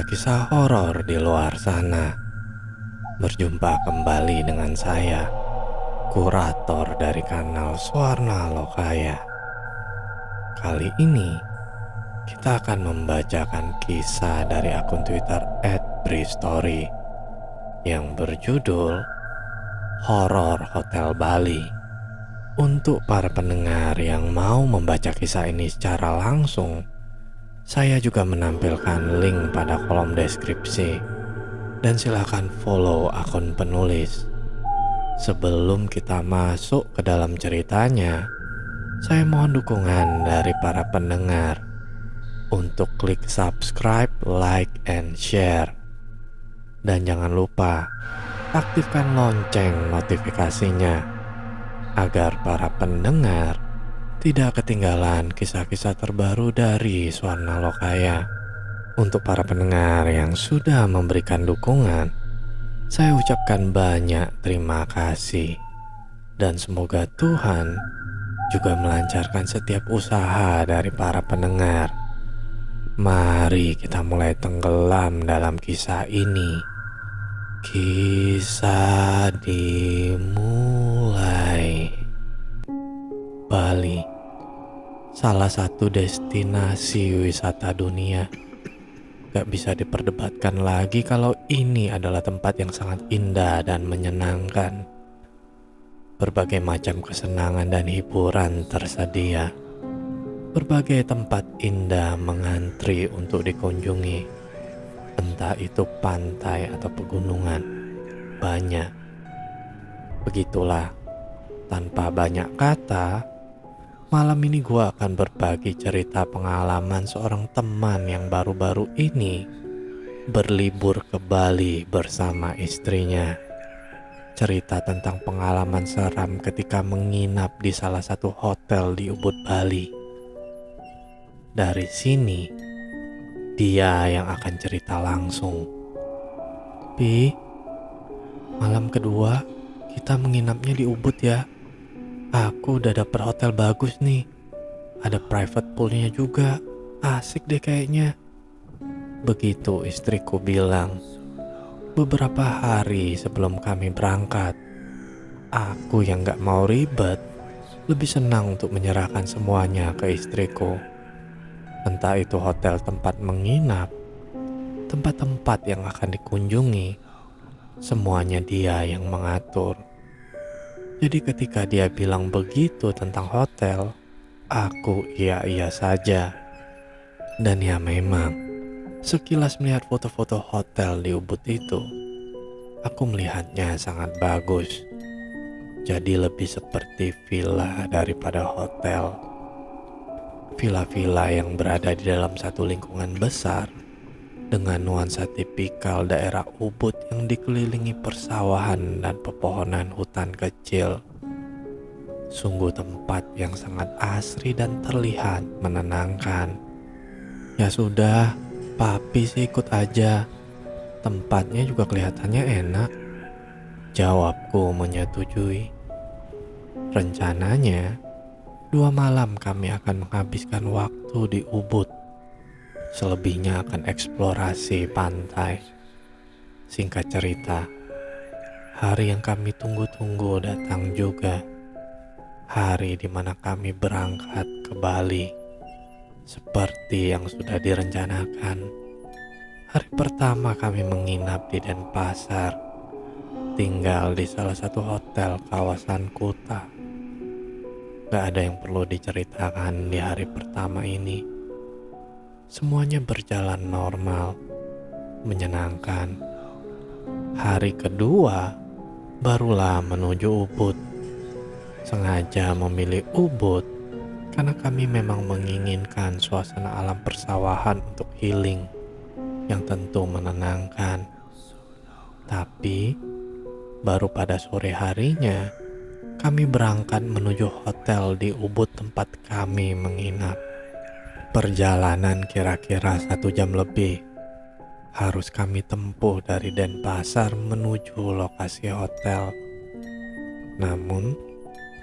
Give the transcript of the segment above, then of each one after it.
kisah horor di luar sana. Berjumpa kembali dengan saya, kurator dari kanal Swarna Lokaya. Kali ini kita akan membacakan kisah dari akun Twitter @bristory yang berjudul Horor Hotel Bali. Untuk para pendengar yang mau membaca kisah ini secara langsung, saya juga menampilkan link pada kolom deskripsi, dan silakan follow akun penulis. Sebelum kita masuk ke dalam ceritanya, saya mohon dukungan dari para pendengar untuk klik subscribe, like, and share. Dan jangan lupa aktifkan lonceng notifikasinya agar para pendengar tidak ketinggalan kisah-kisah terbaru dari Swarna Lokaya. Untuk para pendengar yang sudah memberikan dukungan, saya ucapkan banyak terima kasih. Dan semoga Tuhan juga melancarkan setiap usaha dari para pendengar. Mari kita mulai tenggelam dalam kisah ini. Kisah dimulai. Bali, salah satu destinasi wisata dunia. Gak bisa diperdebatkan lagi kalau ini adalah tempat yang sangat indah dan menyenangkan. Berbagai macam kesenangan dan hiburan tersedia. Berbagai tempat indah mengantri untuk dikunjungi. Entah itu pantai atau pegunungan, banyak. Begitulah, tanpa banyak kata, malam ini gue akan berbagi cerita pengalaman seorang teman yang baru-baru ini berlibur ke Bali bersama istrinya. Cerita tentang pengalaman seram ketika menginap di salah satu hotel di Ubud, Bali. Dari sini, dia yang akan cerita langsung. Pi, malam kedua kita menginapnya di Ubud ya. Aku udah dapet hotel bagus nih. Ada private poolnya juga. Asik deh kayaknya. Begitu istriku bilang. Beberapa hari sebelum kami berangkat, aku yang gak mau ribet, lebih senang untuk menyerahkan semuanya ke istriku. Entah itu hotel tempat menginap, tempat-tempat yang akan dikunjungi, semuanya dia yang mengatur. Jadi ketika dia bilang begitu tentang hotel, aku iya-iya saja. Dan ya memang, sekilas melihat foto-foto hotel di Ubud itu, aku melihatnya sangat bagus. Jadi lebih seperti villa daripada hotel. Villa-villa yang berada di dalam satu lingkungan besar, dengan nuansa tipikal daerah Ubud yang dikelilingi persawahan dan pepohonan hutan kecil. Sungguh tempat yang sangat asri dan terlihat menenangkan. Ya sudah, papi sih ikut aja. Tempatnya juga kelihatannya enak. Jawabku menyetujui. Rencananya, 2 malam kami akan menghabiskan waktu di Ubud. Selebihnya akan eksplorasi pantai. Singkat cerita, hari yang kami tunggu-tunggu datang juga. Hari di mana kami berangkat ke Bali. Seperti yang sudah direncanakan. Hari pertama kami menginap di Denpasar. Tinggal di salah satu hotel kawasan Kuta. Gak ada yang perlu diceritakan di hari pertama ini. Semuanya berjalan normal, menyenangkan. Hari kedua, barulah menuju Ubud. Sengaja memilih Ubud karena kami memang menginginkan suasana alam persawahan untuk healing yang tentu menenangkan. Tapi, baru pada sore harinya, kami berangkat menuju hotel di Ubud tempat kami menginap. Perjalanan kira-kira 1 jam lebih harus kami tempuh dari Denpasar menuju lokasi hotel. Namun,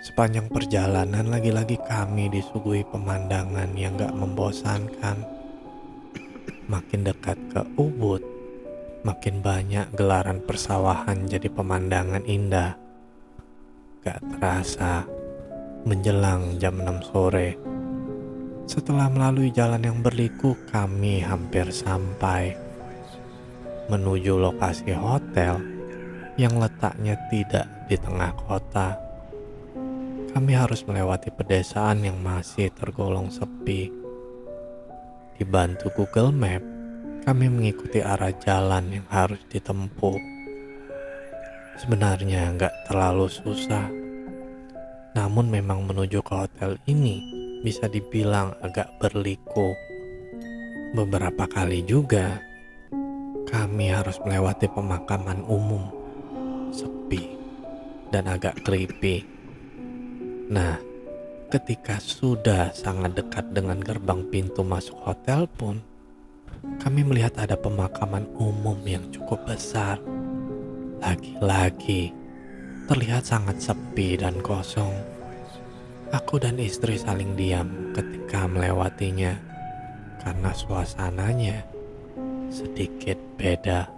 sepanjang perjalanan lagi-lagi kami disuguhi pemandangan yang gak membosankan. Makin dekat ke Ubud, makin banyak gelaran persawahan jadi pemandangan indah. Gak terasa, menjelang jam 6 sore. Setelah melalui jalan yang berliku, kami hampir sampai menuju lokasi hotel yang letaknya tidak di tengah kota. Kami harus melewati pedesaan yang masih tergolong sepi. Dibantu Google Map, kami mengikuti arah jalan yang harus ditempuh. Sebenarnya nggak terlalu susah, namun memang menuju ke hotel ini bisa dibilang agak berliku. Beberapa kali juga kami harus melewati pemakaman umum, sepi dan agak creepy. Nah, ketika sudah sangat dekat dengan gerbang pintu masuk hotel pun, kami melihat ada pemakaman umum yang cukup besar. Lagi-lagi terlihat sangat sepi dan kosong. Aku dan istri saling diam ketika melewatinya karena suasananya sedikit beda.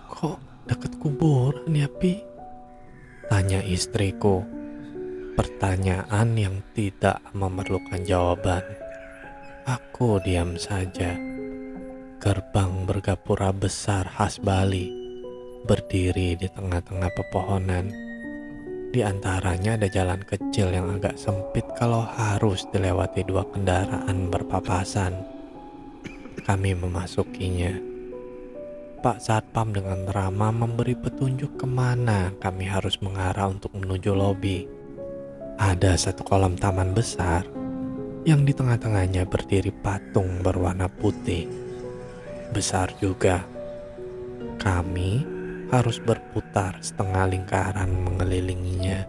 Kok deket kuburan ya, Pi? Tanya istriku. Pertanyaan yang tidak memerlukan jawaban. Aku diam saja. Gerbang bergapura besar khas Bali berdiri di tengah-tengah pepohonan. Di antaranya ada jalan kecil yang agak sempit kalau harus dilewati dua kendaraan berpapasan. Kami memasukinya. Pak Satpam dengan ramah memberi petunjuk kemana kami harus mengarah untuk menuju lobi. Ada satu kolam taman besar yang di tengah-tengahnya berdiri patung berwarna putih. Besar juga. Kami harus berputar setengah lingkaran mengelilinginya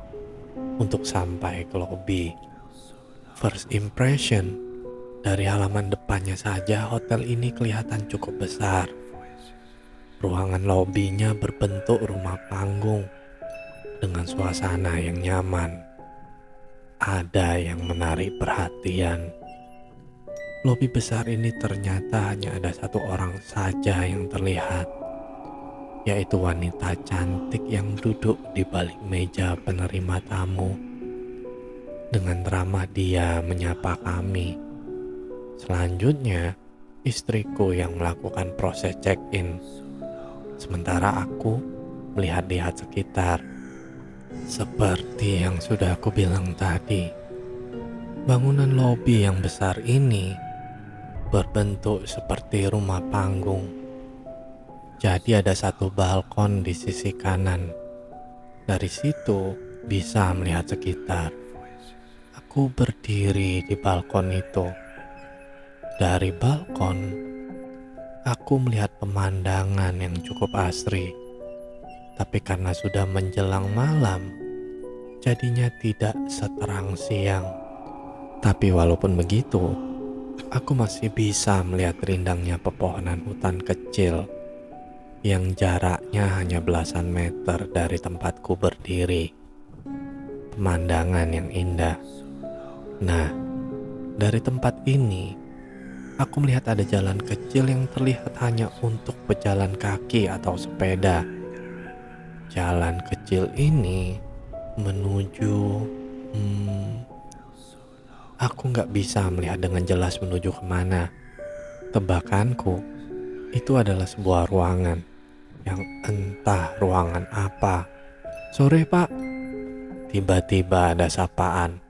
untuk sampai ke lobi. First impression, dari halaman depannya saja hotel ini kelihatan cukup besar. Ruangan lobinya berbentuk rumah panggung dengan suasana yang nyaman. Ada yang menarik perhatian. Lobi besar ini ternyata hanya ada satu orang saja yang terlihat, yaitu wanita cantik yang duduk di balik meja penerima tamu. Dengan ramah dia menyapa kami. Selanjutnya, istriku yang melakukan proses check-in. Sementara aku melihat-lihat sekitar. Seperti yang sudah aku bilang tadi, bangunan lobi yang besar ini berbentuk seperti rumah panggung. Jadi ada satu balkon di sisi kanan. Dari situ bisa melihat sekitar. Aku berdiri di balkon itu. Dari balkon, aku melihat pemandangan yang cukup asri. Tapi karena sudah menjelang malam, jadinya tidak seterang siang. Tapi walaupun begitu, aku masih bisa melihat rindangnya pepohonan hutan kecil yang jaraknya hanya belasan meter dari tempatku berdiri. Pemandangan yang indah. Nah, dari tempat ini, aku melihat ada jalan kecil yang terlihat hanya untuk pejalan kaki atau sepeda. Jalan kecil ini menuju... Aku nggak bisa melihat dengan jelas menuju kemana. Tebakanku, itu adalah sebuah ruangan yang entah ruangan apa. Sore, Pak. Tiba-tiba ada sapaan.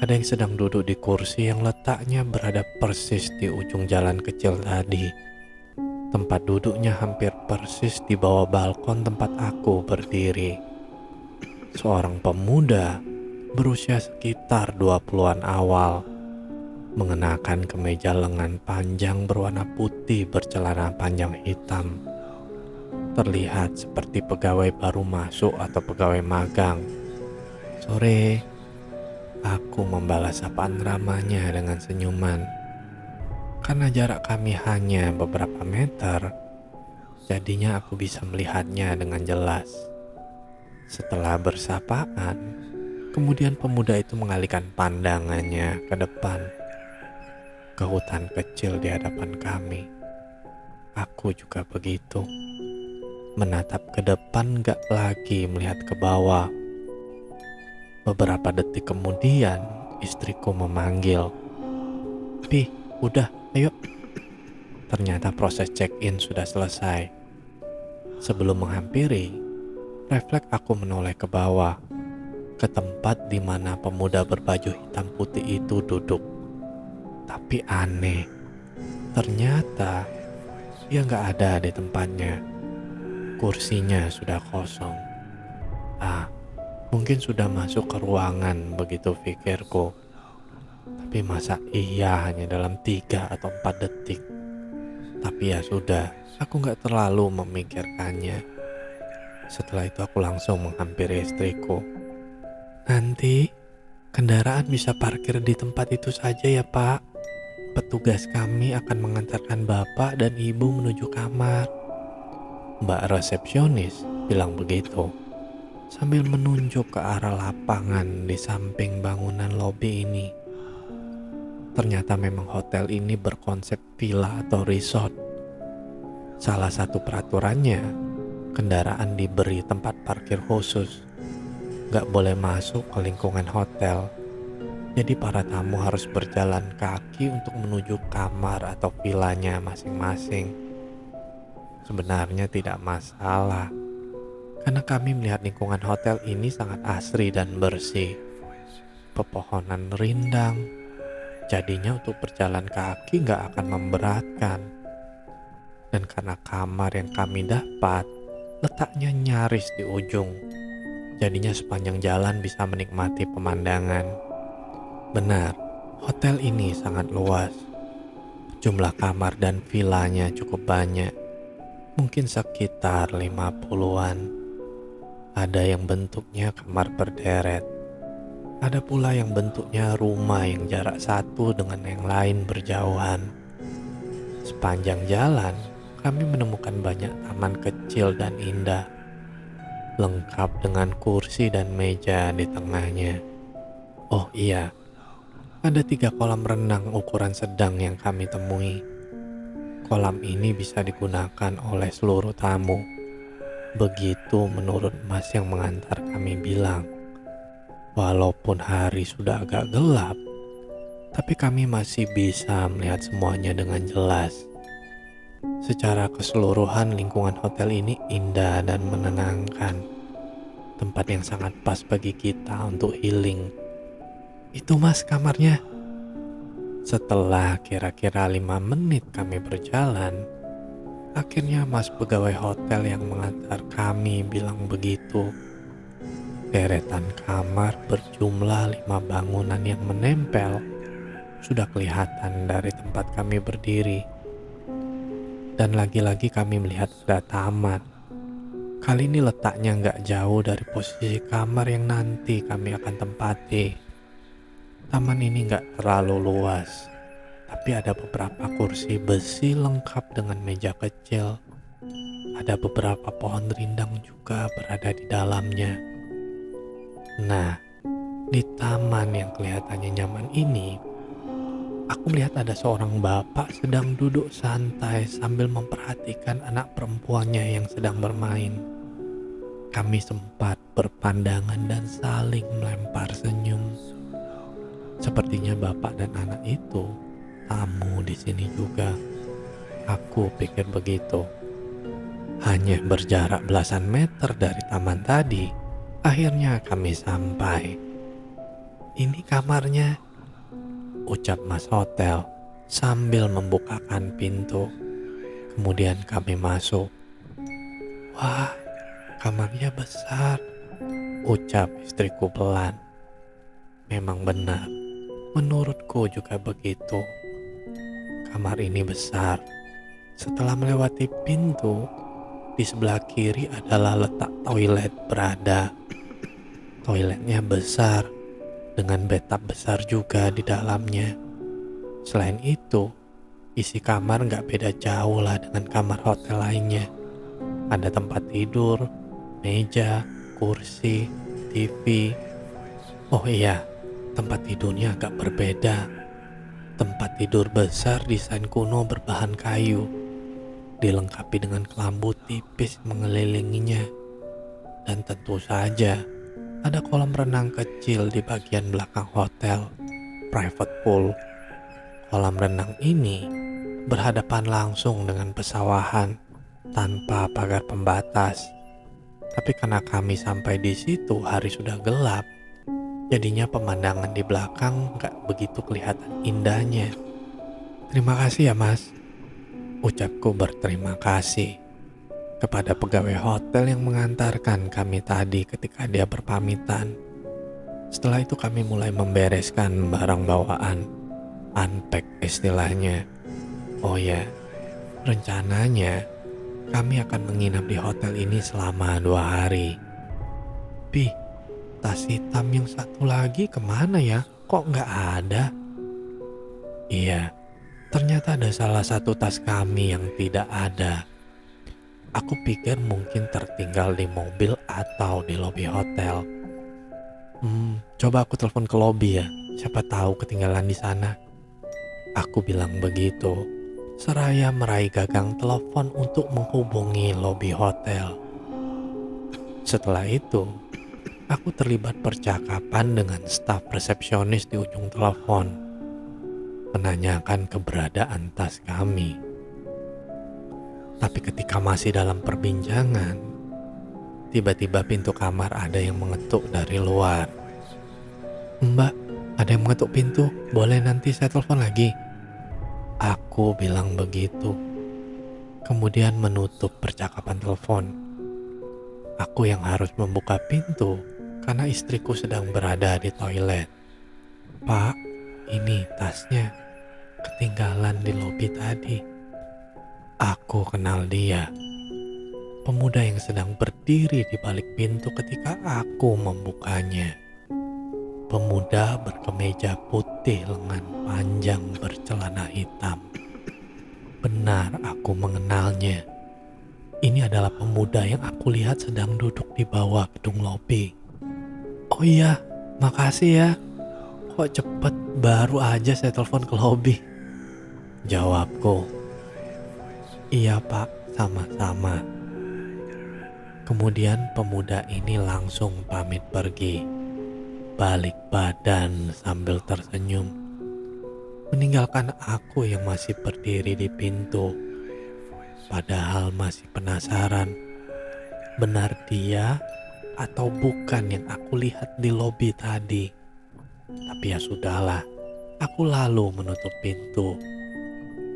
Ada yang sedang duduk di kursi yang letaknya berada persis di ujung jalan kecil tadi. Tempat duduknya hampir persis di bawah balkon tempat aku berdiri. Seorang pemuda berusia sekitar 20-an awal, mengenakan kemeja lengan panjang berwarna putih bercelana panjang hitam. Terlihat seperti pegawai baru masuk atau pegawai magang. Sore, aku membalas sapaan ramahnya dengan senyuman. Karena jarak kami hanya beberapa meter, jadinya aku bisa melihatnya dengan jelas. Setelah bersapaan, kemudian pemuda itu mengalihkan pandangannya ke depan. ke hutan kecil di hadapan kami. Aku juga begitu. Menatap ke depan, gak lagi melihat ke bawah. Beberapa detik kemudian, istriku memanggil, "Pi, udah, ayo." Ternyata proses check-in sudah selesai. Sebelum menghampiri, refleks aku menoleh ke bawah, ke tempat di mana pemuda berbaju hitam putih itu duduk. Tapi aneh, ternyata dia gak ada di tempatnya. Kursinya sudah kosong. Mungkin sudah masuk ke ruangan, begitu pikirku. Tapi masa iya hanya dalam 3 atau 4 detik? Tapi ya sudah, aku gak terlalu memikirkannya. Setelah itu aku langsung menghampiri istriku. "Nanti kendaraan bisa parkir di tempat itu saja ya Pak. Petugas kami akan mengantarkan Bapak dan Ibu menuju kamar." Mbak resepsionis bilang begitu, sambil menunjuk ke arah lapangan di samping bangunan lobi ini. Ternyata memang hotel ini berkonsep villa atau resort. Salah satu peraturannya, kendaraan diberi tempat parkir khusus. Gak boleh masuk ke lingkungan hotel. Jadi para tamu harus berjalan kaki untuk menuju kamar atau villanya masing-masing. Sebenarnya tidak masalah, karena kami melihat lingkungan hotel ini sangat asri dan bersih. Pepohonan rindang, jadinya untuk berjalan kaki gak akan memberatkan. Dan karena kamar yang kami dapat letaknya nyaris di ujung, jadinya sepanjang jalan bisa menikmati pemandangan. Benar, hotel ini sangat luas. Jumlah kamar dan villanya cukup banyak, mungkin sekitar 50-an. Ada yang bentuknya kamar berderet, ada pula yang bentuknya rumah yang jarak satu dengan yang lain berjauhan. Sepanjang jalan, kami menemukan banyak taman kecil dan indah, lengkap dengan kursi dan meja di tengahnya. Oh iya, ada 3 kolam renang ukuran sedang yang kami temui. Kolam ini bisa digunakan oleh seluruh tamu. Begitu menurut Mas yang mengantar kami bilang. Walaupun hari sudah agak gelap, tapi kami masih bisa melihat semuanya dengan jelas. Secara keseluruhan lingkungan hotel ini indah dan menenangkan. Tempat yang sangat pas bagi kita untuk healing. "Itu Mas kamarnya." Setelah kira-kira 5 menit kami berjalan, akhirnya Mas pegawai hotel yang mengantar kami bilang begitu. Deretan kamar berjumlah 5 bangunan yang menempel sudah kelihatan dari tempat kami berdiri. Dan lagi-lagi kami melihat ada taman. Kali ini letaknya nggak jauh dari posisi kamar yang nanti kami akan tempati. Taman ini nggak terlalu luas, tapi ada beberapa kursi besi lengkap dengan meja kecil. Ada beberapa pohon rindang juga berada di dalamnya. Nah, di taman yang kelihatannya nyaman ini, aku melihat ada seorang bapak sedang duduk santai sambil memperhatikan anak perempuannya yang sedang bermain. Kami sempat berpandangan dan saling melempar senyum. Sepertinya bapak dan anak itu tamu di sini juga. Aku pikir begitu. Hanya berjarak belasan meter dari taman tadi, akhirnya kami sampai. "Ini kamarnya," ucap Mas hotel sambil membukakan pintu. Kemudian kami masuk. "Wah, kamarnya besar," ucap istriku pelan. Memang benar, menurutku juga begitu. Kamar ini besar. Setelah melewati pintu, di sebelah kiri adalah letak toilet berada. Toiletnya besar, dengan bathtub besar juga di dalamnya. Selain itu, isi kamar gak beda jauh lah dengan kamar hotel lainnya. Ada tempat tidur, meja, kursi, TV. Oh iya, tempat tidurnya agak berbeda. Tempat tidur besar desain kuno berbahan kayu, dilengkapi dengan kelambu tipis mengelilinginya. Dan tentu saja ada kolam renang kecil di bagian belakang hotel, private pool. Kolam renang ini berhadapan langsung dengan pesawahan tanpa pagar pembatas. Tapi karena kami sampai di situ hari sudah gelap, jadinya pemandangan di belakang gak begitu kelihatan indahnya. Terima kasih ya mas, ucapku berterima kasih kepada pegawai hotel yang mengantarkan kami tadi ketika dia berpamitan. Setelah itu kami mulai membereskan barang bawaan, unpack istilahnya. Oh ya, rencananya kami akan menginap di hotel ini selama 2 hari. Pi, tas hitam yang satu lagi kemana ya? Kok nggak ada? Iya, ternyata ada salah satu tas kami yang tidak ada. Aku pikir mungkin tertinggal di mobil atau di lobi hotel. Coba aku telepon ke lobi ya, siapa tahu ketinggalan di sana. Aku bilang begitu, seraya meraih gagang telepon untuk menghubungi lobi hotel. Setelah itu, aku terlibat percakapan dengan staf resepsionis di ujung telepon, menanyakan keberadaan tas kami. Tapi ketika masih dalam perbincangan, tiba-tiba pintu kamar ada yang mengetuk dari luar. Mbak, ada yang mengetuk pintu, boleh nanti saya telepon lagi? Aku bilang begitu, kemudian menutup percakapan telepon. Aku yang harus membuka pintu karena istriku sedang berada di toilet. Pak, ini tasnya ketinggalan di lobi tadi. Aku kenal dia, pemuda yang sedang berdiri di balik pintu ketika aku membukanya. Pemuda berkemeja putih lengan panjang bercelana hitam. Benar, aku mengenalnya. Ini adalah pemuda yang aku lihat sedang duduk di bawah gedung lobi. Oh iya, makasih ya. Kok cepet, baru aja saya telepon ke lobi, jawabku. Iya pak, sama-sama. Kemudian pemuda ini langsung pamit pergi, balik badan sambil tersenyum, meninggalkan aku yang masih berdiri di pintu. Padahal masih penasaran, benar dia atau bukan yang aku lihat di lobi tadi. Tapi ya sudahlah, aku lalu menutup pintu.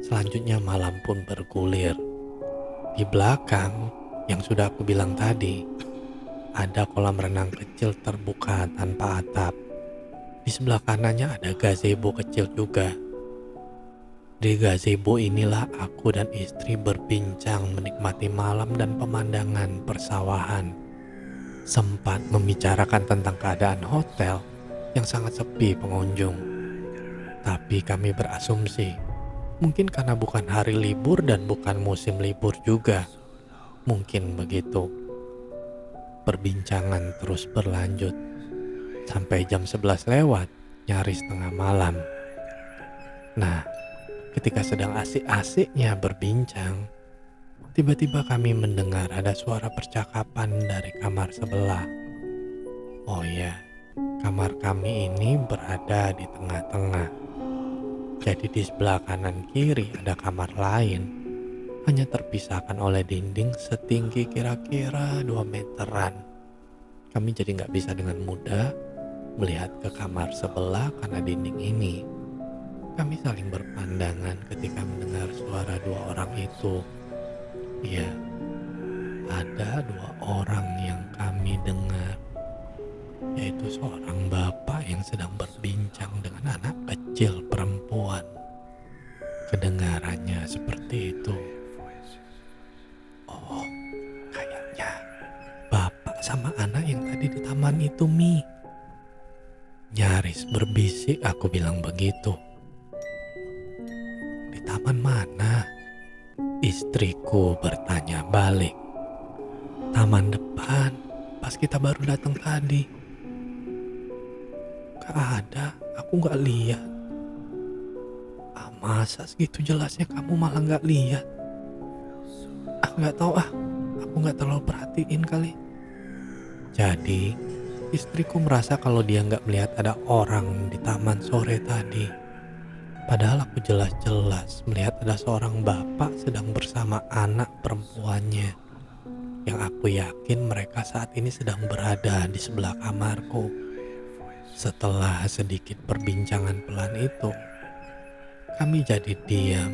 Selanjutnya malam pun bergulir. Di belakang, yang sudah aku bilang tadi, ada kolam renang kecil terbuka tanpa atap. Di sebelah kanannya ada gazebo kecil juga. Di gazebo inilah aku dan istri berbincang menikmati malam dan pemandangan persawahan. Sempat membicarakan tentang keadaan hotel yang sangat sepi pengunjung. Tapi kami berasumsi, mungkin karena bukan hari libur dan bukan musim libur juga. Mungkin begitu. Perbincangan terus berlanjut sampai jam 11 lewat, nyaris tengah malam. Nah, ketika sedang asik-asiknya berbincang, tiba-tiba kami mendengar ada suara percakapan dari kamar sebelah. Oh ya, kamar kami ini berada di tengah-tengah. Jadi di sebelah kanan kiri ada kamar lain, hanya terpisahkan oleh dinding setinggi kira-kira 2 meteran. Kami jadi gak bisa dengan mudah melihat ke kamar sebelah karena dinding ini. Kami saling berpandangan ketika mendengar suara 2 orang itu. Ya, ada 2 orang yang kami dengar, yaitu seorang bapak yang sedang berbincang dengan anak kecil perempuan. Kedengarannya seperti itu. Oh, kayaknya bapak sama anak yang tadi di taman itu, Mi. Nyaris berbisik aku bilang begitu. Di taman mana? Istriku bertanya balik. Taman depan, pas kita baru datang tadi. Gak ada, aku gak lihat. Masa segitu jelasnya kamu malah nggak lihat? Ah, nggak tahu ah, aku nggak terlalu perhatiin kali. Jadi, istriku merasa kalau dia nggak melihat ada orang di taman sore tadi. Padahal aku jelas-jelas melihat ada seorang bapak sedang bersama anak perempuannya. Yang aku yakin mereka saat ini sedang berada di sebelah kamarku. Setelah sedikit perbincangan pelan itu, kami jadi diam.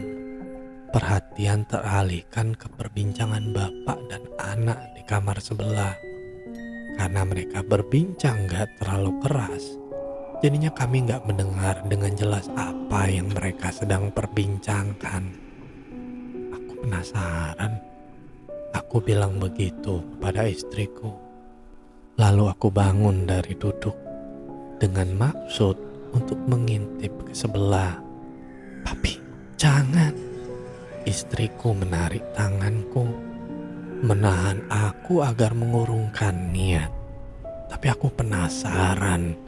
Perhatian teralihkan ke perbincangan bapak dan anak di kamar sebelah. Karena mereka berbincang gak terlalu keras, jadinya kami gak mendengar dengan jelas apa yang mereka sedang perbincangkan. Aku penasaran. Aku bilang begitu kepada istriku. Lalu aku bangun dari duduk dengan maksud untuk mengintip ke sebelah. Papi, jangan. Istriku menarik tanganku, menahan aku agar mengurungkan niat. Tapi aku penasaran,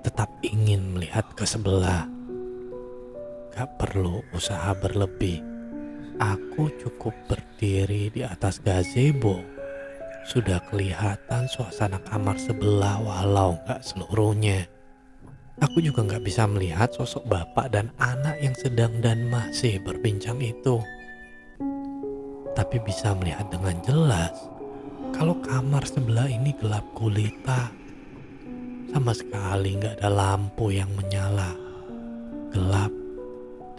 tetap ingin melihat ke sebelah. Gak perlu usaha berlebih. Aku cukup berdiri di atas gazebo. Sudah kelihatan suasana kamar sebelah walau gak seluruhnya. Aku juga gak bisa melihat sosok bapak dan anak yang sedang dan masih berbincang itu. Tapi bisa melihat dengan jelas kalau kamar sebelah ini gelap gulita. Sama sekali gak ada lampu yang menyala. Gelap,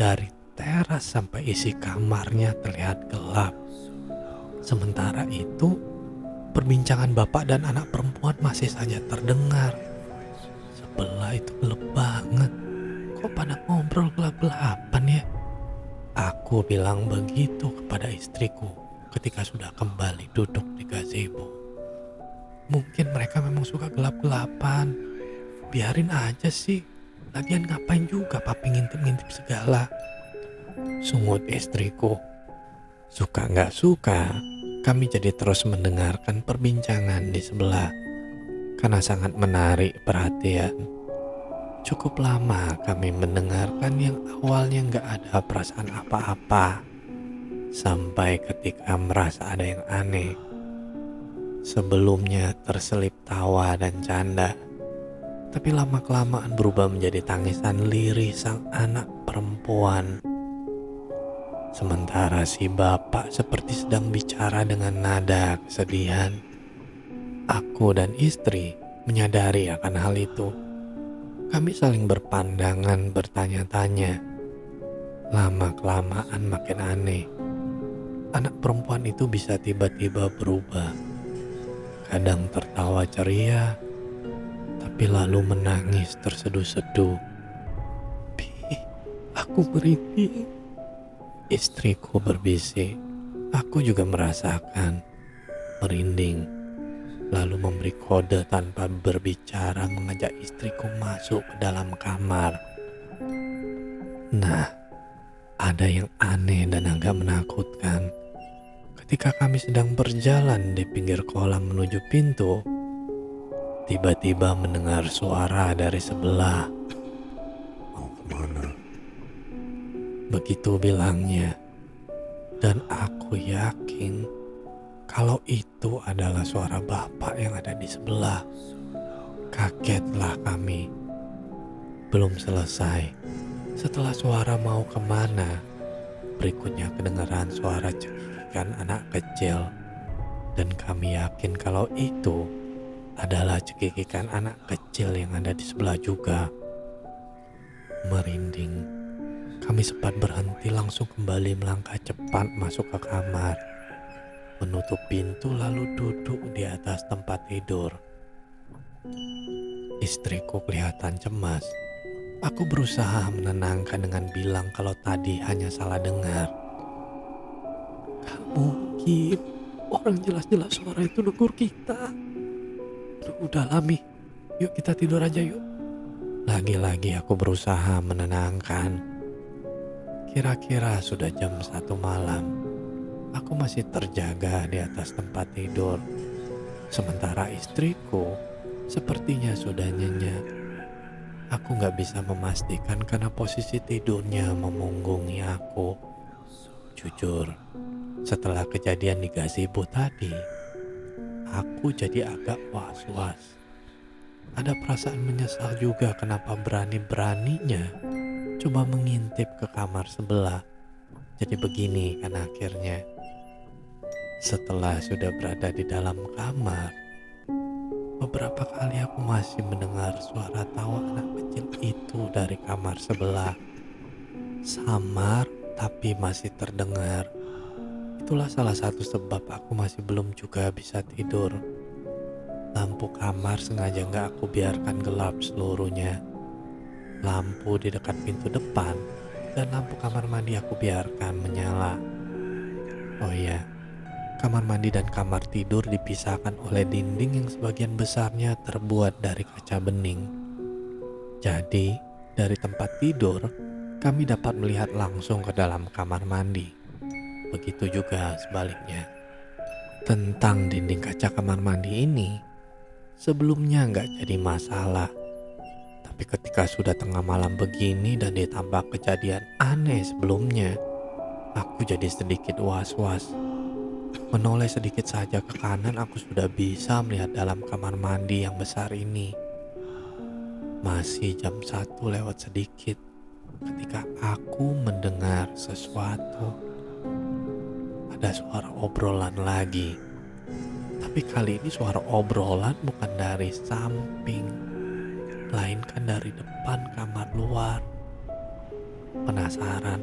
dari teras sampai isi kamarnya terlihat gelap. Sementara itu, perbincangan bapak dan anak perempuan masih saja terdengar. Sebelah itu gelap banget. Kok pada ngobrol gelap-gelapan ya? Aku bilang begitu kepada istriku ketika sudah kembali duduk di gazebo. Mungkin mereka memang suka gelap-gelapan. Biarin aja sih. Lagian ngapain juga papi ngintip-ngintip segala. Sungut istriku. Suka gak suka, kami jadi terus mendengarkan perbincangan di sebelah. Karena sangat menarik perhatian. Cukup lama kami mendengarkan yang awalnya gak ada perasaan apa-apa. Sampai ketika merasa ada yang aneh. Sebelumnya terselip tawa dan canda. Tapi lama-kelamaan berubah menjadi tangisan lirih sang anak perempuan. Sementara si bapak seperti sedang bicara dengan nada kesedihan. Aku dan istri menyadari akan hal itu. Kami saling berpandangan bertanya-tanya. Lama-kelamaan makin aneh. Anak perempuan itu bisa tiba-tiba berubah. Kadang tertawa ceria, tapi lalu menangis terseduh-seduh. Pi, aku merinding. Istriku berbisik. Aku juga merasakan merinding. Lalu memberi kode tanpa berbicara mengajak istriku masuk ke dalam kamar. Nah, ada yang aneh dan agak menakutkan. Ketika kami sedang berjalan di pinggir kolam menuju pintu, tiba-tiba mendengar suara dari sebelah. Mau kemana? Begitu bilangnya. Dan aku yakin kalau itu adalah suara bapak yang ada di sebelah. Kagetlah kami. Belum selesai. Setelah suara mau kemana, berikutnya kedengaran suara cekikikan anak kecil. Dan kami yakin kalau itu adalah cekikikan anak kecil yang ada di sebelah juga. Merinding. Kami sempat berhenti langsung kembali melangkah cepat masuk ke kamar. Menutup pintu lalu duduk di atas tempat tidur. Istriku kelihatan cemas. Aku berusaha menenangkan dengan bilang kalau tadi hanya salah dengar. Gak mungkin, orang jelas-jelas suara itu negur kita. Udah lami, yuk kita tidur aja yuk. Lagi-lagi aku berusaha menenangkan. Kira-kira sudah jam 1 malam. Aku masih terjaga di atas tempat tidur. Sementara istriku sepertinya sudah nyenyak. Aku nggak bisa memastikan karena posisi tidurnya memunggungi aku. Jujur, setelah kejadian di gazebo tadi, aku jadi agak was-was. Ada perasaan menyesal juga kenapa berani-beraninya coba mengintip ke kamar sebelah. Jadi begini kan akhirnya. Setelah sudah berada di dalam kamar, beberapa kali aku masih mendengar suara tawa anak kecil itu dari kamar sebelah. Samar tapi masih terdengar. Itulah salah satu sebab aku masih belum juga bisa tidur. Lampu kamar sengaja nggak aku biarkan gelap seluruhnya. Lampu di dekat pintu depan dan lampu kamar mandi aku biarkan menyala. Oh iya, kamar mandi dan kamar tidur dipisahkan oleh dinding yang sebagian besarnya terbuat dari kaca bening. Jadi, dari tempat tidur, kami dapat melihat langsung ke dalam kamar mandi. Begitu juga sebaliknya. Tentang dinding kaca kamar mandi ini, sebelumnya nggak jadi masalah. Tapi ketika sudah tengah malam begini dan ditambah kejadian aneh sebelumnya, aku jadi sedikit was-was. Menoleh sedikit saja ke kanan, aku sudah bisa melihat dalam kamar mandi yang besar ini. Masih jam 1 lewat sedikit ketika aku mendengar sesuatu. Ada suara obrolan lagi. Tapi kali ini suara obrolan bukan dari samping, melainkan dari depan kamar luar. Penasaran,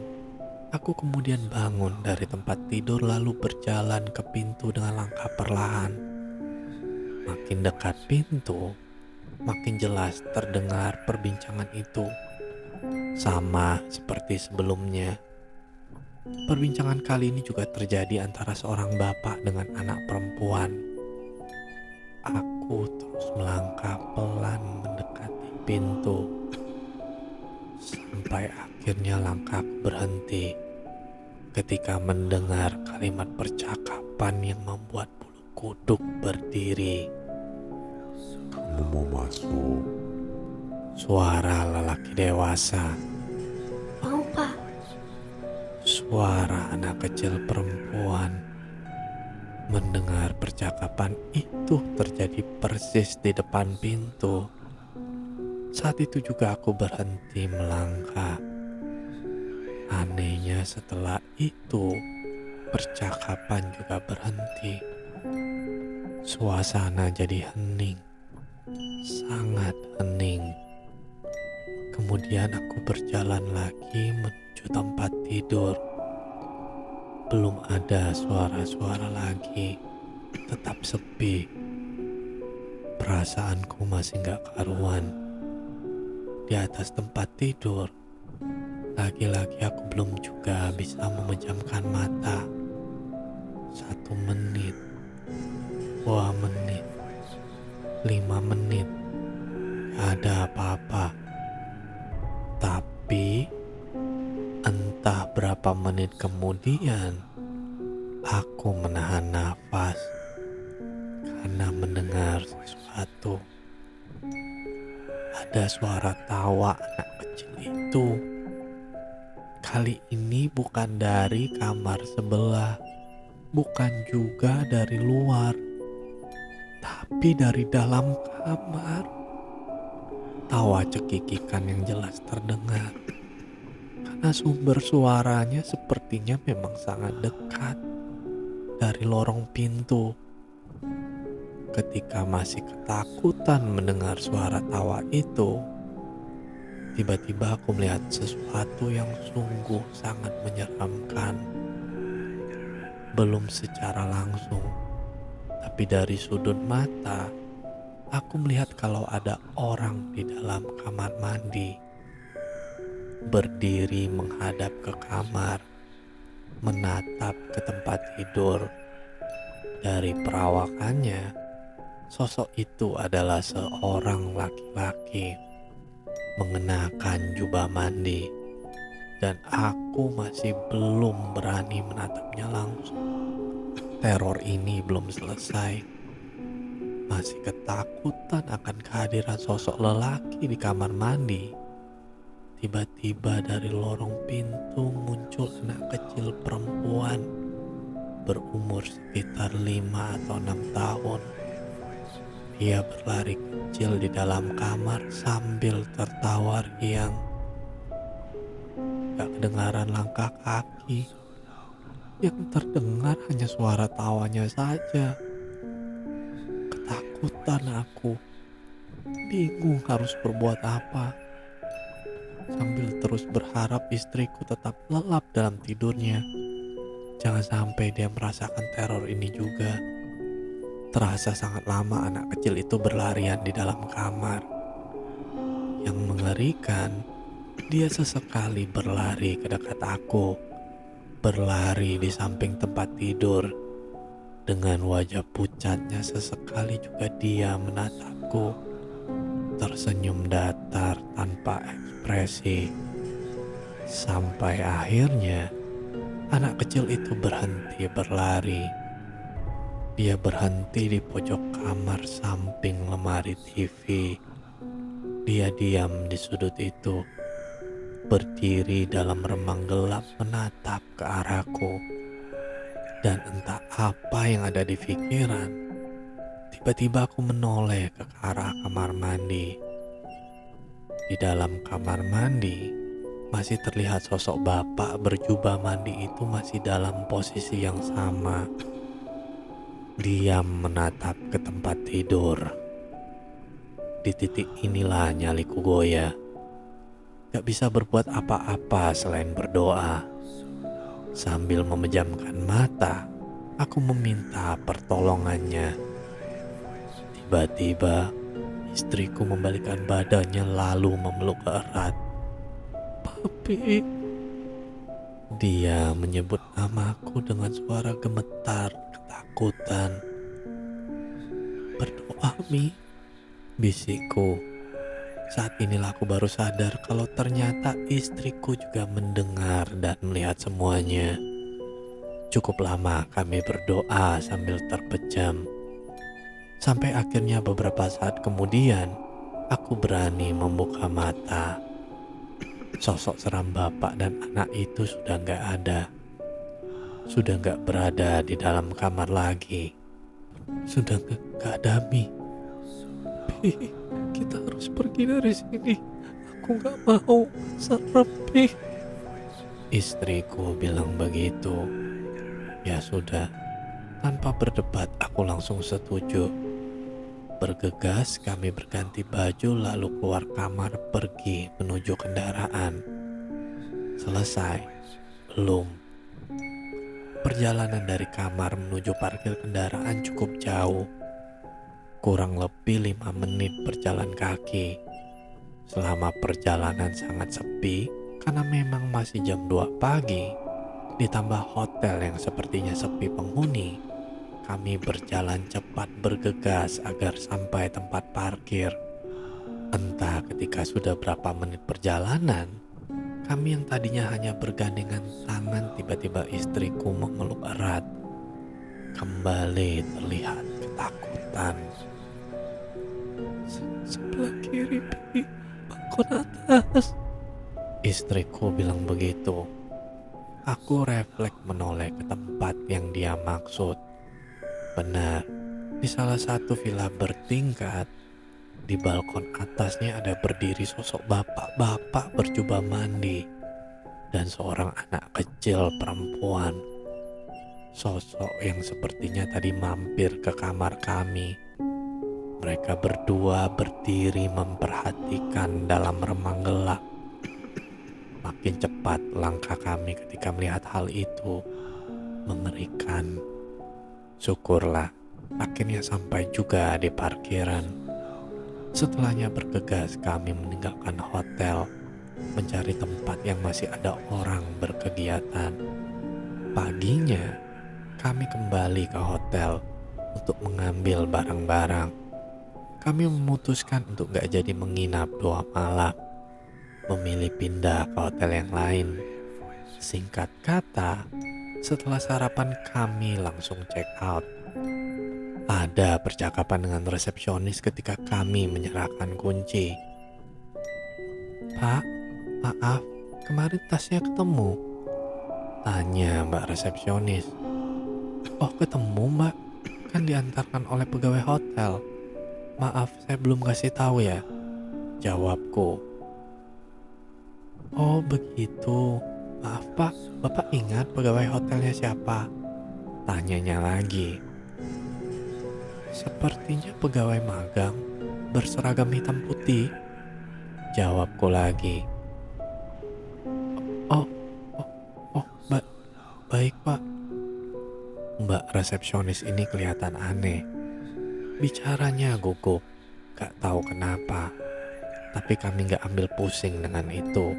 aku kemudian bangun dari tempat tidur lalu berjalan ke pintu dengan langkah perlahan. Makin dekat pintu, makin jelas terdengar perbincangan itu. Sama seperti sebelumnya. Perbincangan kali ini juga terjadi antara seorang bapak dengan anak perempuan. Aku terus melangkah pelan mendekati pintu. Sampai akhirnya langkahku berhenti ketika mendengar kalimat percakapan yang membuat bulu kuduk berdiri. Kamu mau masuk? Suara lelaki dewasa. Mau, Pak. Suara anak kecil perempuan. Mendengar percakapan itu terjadi persis di depan pintu. Saat itu juga aku berhenti melangkah. Anehnya setelah itu, percakapan juga berhenti. Suasana jadi hening. Sangat hening. Kemudian aku berjalan lagi menuju tempat tidur. Belum ada suara-suara lagi, tetap sepi. Perasaanku masih gak karuan. Di atas tempat tidur, lagi-lagi aku belum juga bisa memejamkan mata. 1 menit, 2 menit, 5 menit, gak ada apa-apa. Tapi entah berapa menit kemudian, aku menahan nafas karena mendengar sesuatu. Ada suara tawa anak kecil itu. Kali ini bukan dari kamar sebelah, bukan juga dari luar, tapi dari dalam kamar. Tawa cekikikan yang jelas terdengar. Karena sumber suaranya sepertinya memang sangat dekat dari lorong pintu. Ketika masih ketakutan mendengar suara tawa itu, tiba-tiba aku melihat sesuatu yang sungguh sangat menyeramkan. Belum secara langsung, tapi dari sudut mata, aku melihat kalau ada orang di dalam kamar mandi. Berdiri menghadap ke kamar, menatap ke tempat tidur. Dari perawakannya, sosok itu adalah seorang laki-laki mengenakan jubah mandi, dan aku masih belum berani menatapnya langsung. Teror ini belum selesai. masih ketakutan akan kehadiran sosok lelaki di kamar mandi, tiba-tiba dari lorong pintu muncul anak kecil perempuan berumur sekitar 5 atau 6 tahun. Dia berlari kecil di dalam kamar sambil tertawa riang. Gak kedengaran langkah kaki, yang terdengar hanya suara tawanya saja. Ketakutan aku, bingung harus berbuat apa. Sambil terus berharap istriku tetap lelap dalam tidurnya. Jangan sampai dia merasakan teror ini juga. Terasa sangat lama anak kecil itu berlarian di dalam kamar. Yang mengerikan, dia sesekali berlari ke dekat aku. Berlari di samping tempat tidur. Dengan wajah pucatnya sesekali juga dia menatapku. Tersenyum datar tanpa ekspresi. Sampai akhirnya anak kecil itu berhenti berlari. Dia berhenti di pojok kamar samping lemari TV. Dia diam di sudut itu, berdiri dalam remang gelap menatap ke arahku. Dan entah apa yang ada di pikiran, tiba-tiba aku menoleh ke arah kamar mandi. Di dalam kamar mandi, masih terlihat sosok bapak berjubah mandi itu masih dalam posisi yang sama. Diam menatap ke tempat tidur. Di titik inilah nyaliku goyah. Gak bisa berbuat apa-apa selain berdoa. Sambil memejamkan mata, aku meminta pertolongannya. Tiba-tiba, istriku membalikkan badannya lalu memeluk erat. Papi. Dia menyebut namaku dengan suara gemetar ketakutan. Berdoa, Mi, bisikku. Saat inilah aku baru sadar kalau ternyata istriku juga mendengar dan melihat semuanya. Cukup lama kami berdoa sambil terpejam. Sampai akhirnya beberapa saat kemudian, aku berani membuka mata. Sosok seram bapak dan anak itu sudah gak ada. Sudah gak berada di dalam kamar lagi. Sudah gak ada, Mi. Pi, kita harus pergi dari sini. Aku gak mau, serem, Pi. Istriku bilang begitu. Ya sudah, tanpa berdebat aku langsung setuju. Bergegas kami berganti baju lalu keluar kamar pergi menuju kendaraan. Selesai? Belum. Perjalanan dari kamar menuju parkir kendaraan cukup jauh. Kurang lebih 5 menit berjalan kaki. Selama perjalanan sangat sepi karena memang masih jam 2 pagi. Ditambah hotel yang sepertinya sepi penghuni. Kami berjalan cepat bergegas agar sampai tempat parkir. Entah ketika sudah berapa menit perjalanan, kami yang tadinya hanya bergandengan tangan tiba-tiba istriku memeluk erat. Kembali terlihat ketakutan. Sebelah kiri, Pi, balkon atas. Istriku bilang begitu. Aku refleks menoleh ke tempat yang dia maksud. Benar, di salah satu villa bertingkat, di balkon atasnya ada berdiri sosok bapak-bapak berjubah mandi dan seorang anak kecil perempuan. Sosok yang sepertinya tadi mampir ke kamar kami. Mereka berdua berdiri memperhatikan dalam remang gelap. Makin cepat langkah kami ketika melihat hal itu. Mengerikan. Syukurlah, akhirnya sampai juga di parkiran. Setelahnya bergegas kami meninggalkan hotel, mencari tempat yang masih ada orang berkegiatan. Paginya, kami kembali ke hotel untuk mengambil barang-barang. Kami memutuskan untuk gak jadi menginap 2 malam, memilih pindah ke hotel yang lain. Singkat kata, setelah sarapan kami langsung check out. Ada percakapan dengan resepsionis ketika kami menyerahkan kunci. "Pak, maaf, kemarin tasnya ketemu?" tanya Mbak resepsionis. "Oh, ketemu Mbak, kan diantarkan oleh pegawai hotel. Maaf, saya belum kasih tahu ya," jawabku. "Oh begitu, maaf Pak, Bapak ingat pegawai hotelnya siapa?" tanyanya lagi. "Sepertinya pegawai magang berseragam hitam putih," jawabku lagi. "Oh, oh, oh, baik Pak." Mbak resepsionis ini kelihatan aneh. Bicaranya gugup, gak tahu kenapa. Tapi kami gak ambil pusing dengan itu.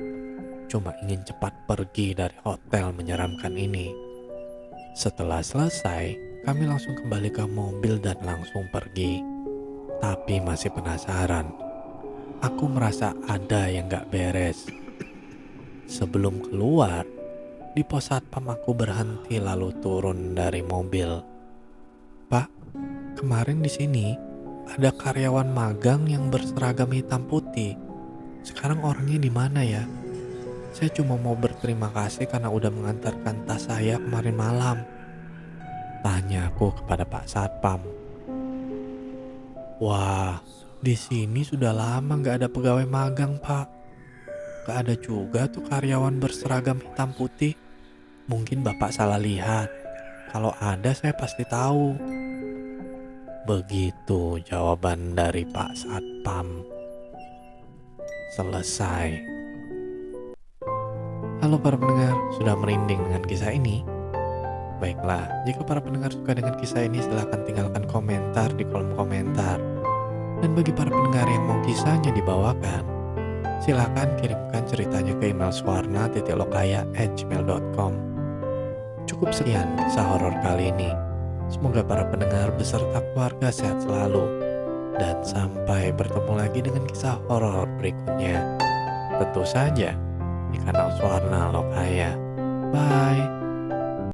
Cuma ingin cepat pergi dari hotel menyeramkan ini. Setelah selesai, kami langsung kembali ke mobil dan langsung pergi. Tapi masih penasaran. Aku merasa ada yang gak beres. Sebelum keluar, di pos satpam aku berhenti lalu turun dari mobil. "Pak, kemarin di sini ada karyawan magang yang berseragam hitam putih. Sekarang orangnya di mana ya? Saya cuma mau berterima kasih karena udah mengantarkan tas saya kemarin malam," tanya aku kepada Pak Satpam. "Wah, di sini sudah lama nggak ada pegawai magang, Pak. Nggak ada juga tuh karyawan berseragam hitam putih. Mungkin Bapak salah lihat. Kalau ada saya pasti tahu." Begitu jawaban dari Pak Satpam. Selesai. Halo para pendengar, sudah merinding dengan kisah ini? Baiklah, jika para pendengar suka dengan kisah ini silahkan tinggalkan komentar di kolom komentar. Dan bagi para pendengar yang mau kisahnya dibawakan, silahkan kirimkan ceritanya ke email swarna.lokaya@gmail.com. Cukup sekian kisah horor kali ini. Semoga para pendengar beserta keluarga sehat selalu. Dan sampai bertemu lagi dengan kisah horor berikutnya. Tentu saja di kanal Swarna Lokaya. Bye.